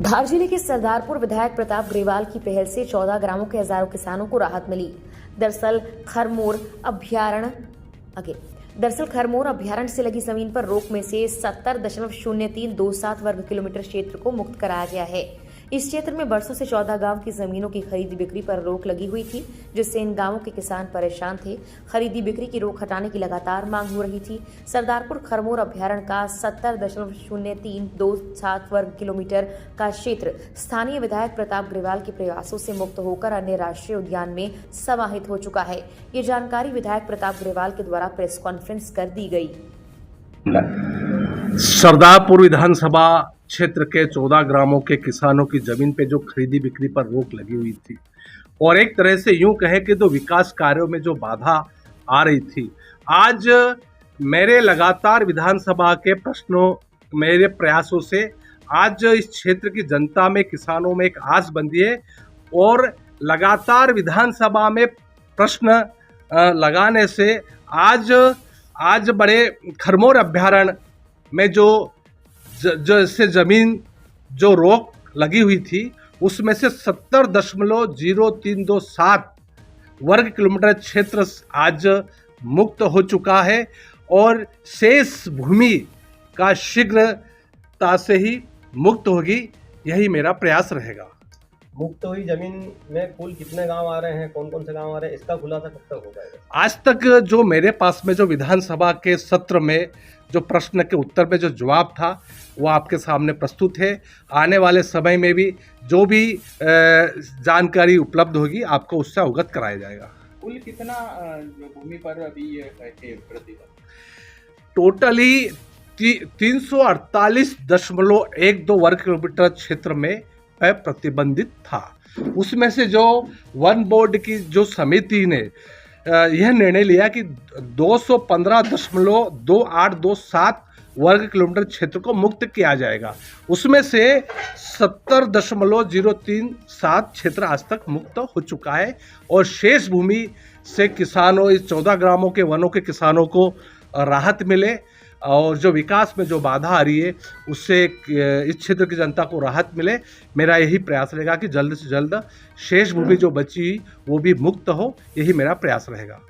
धार जिले के सरदारपुर विधायक प्रताप ग्रेवाल की पहल से 14 ग्रामों के हजारों किसानों को राहत मिली। दरअसल खरमोर अभ्यारण्य से लगी जमीन पर रोक में से 70.0327 वर्ग किलोमीटर क्षेत्र को मुक्त कराया गया है। इस क्षेत्र में बरसों से 14 गांव की जमीनों की खरीदी बिक्री पर रोक लगी हुई थी, जिससे इन गांवों के किसान परेशान थे। खरीदी बिक्री की रोक हटाने की लगातार मांग हो रही थी। सरदारपुर खरमोर अभ्यारण्य का 70.0327 वर्ग किलोमीटर का क्षेत्र स्थानीय विधायक प्रताप ग्रेवाल के प्रयासों से मुक्त होकर अन्य राष्ट्रीय उद्यान में समाहित हो चुका है। ये जानकारी विधायक प्रताप ग्रेवाल के द्वारा प्रेस कॉन्फ्रेंस कर दी गई। सरदारपुर विधानसभा क्षेत्र के 14 ग्रामों के किसानों की जमीन पे जो खरीदी बिक्री पर रोक लगी हुई थी और एक तरह से यूं कहें कि जो विकास कार्यों में जो बाधा आ रही थी, आज मेरे लगातार विधानसभा के प्रश्नों, मेरे प्रयासों से आज इस क्षेत्र की जनता में, किसानों में एक आस बंधी है और लगातार विधानसभा में प्रश्न लगाने से आज बड़े खरमोर अभ्यारण्य में जो इससे जमीन जो रोक लगी हुई थी उसमें से 70.0327 वर्ग किलोमीटर क्षेत्र आज मुक्त हो चुका है और शेष भूमि का शीघ्रता से ही मुक्त होगी, यही मेरा प्रयास रहेगा। मुक्त हुई जमीन में कुल कितने गांव आ रहे हैं, कौन कौन से गांव आ रहे हैं, इसका खुलासा कब तक हो पाएगा? आज तक जो मेरे पास में जो विधानसभा के सत्र में जो प्रश्न के उत्तर में जो जवाब था वो आपके सामने प्रस्तुत है। आने वाले समय में भी जो भी जानकारी उपलब्ध होगी आपको उससे अवगत कराया जाएगा। कुल कितना भूमि पर अभी ये प्रतिबंध? टोटली 348.12 वर्ग किलोमीटर क्षेत्र में प्रतिबंधित था। उसमें से जो वन बोर्ड की जो समिति ने यह निर्णय लिया कि 215.2827 वर्ग किलोमीटर क्षेत्र को मुक्त किया जाएगा, उसमें से 70.037 क्षेत्र आज तक मुक्त हो चुका है और शेष भूमि से किसानों, इस 14 ग्रामों के वनों के किसानों को राहत मिले और जो विकास में जो बाधा आ रही है उससे इस क्षेत्र की जनता को राहत मिले। मेरा यही प्रयास रहेगा कि जल्द से जल्द शेष भूमि जो बची वो भी मुक्त हो, यही मेरा प्रयास रहेगा।